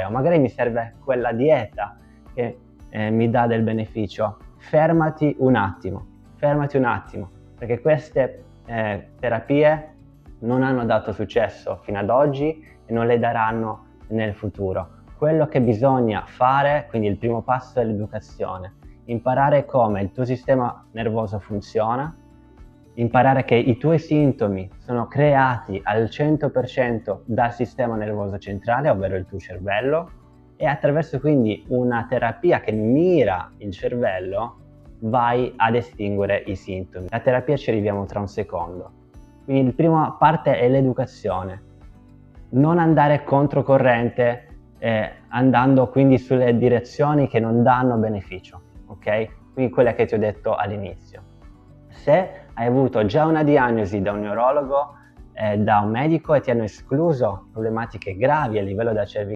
o magari mi serve quella dieta che mi dà del beneficio. Fermati un attimo, perché queste terapie non hanno dato successo fino ad oggi e non le daranno nel futuro. Quello che bisogna fare, quindi il primo passo è l'educazione, imparare come il tuo sistema nervoso funziona, imparare che i tuoi sintomi sono creati al 100% dal sistema nervoso centrale, ovvero il tuo cervello, e attraverso quindi una terapia che mira il cervello vai ad estinguere i sintomi. La terapia ci arriviamo tra un secondo. Quindi la prima parte è l'educazione. Non andare controcorrente andando quindi sulle direzioni che non danno beneficio, ok? Quindi quella che ti ho detto all'inizio. Se hai avuto già una diagnosi da un neurologo, da un medico e ti hanno escluso problematiche gravi a livello della cervicale,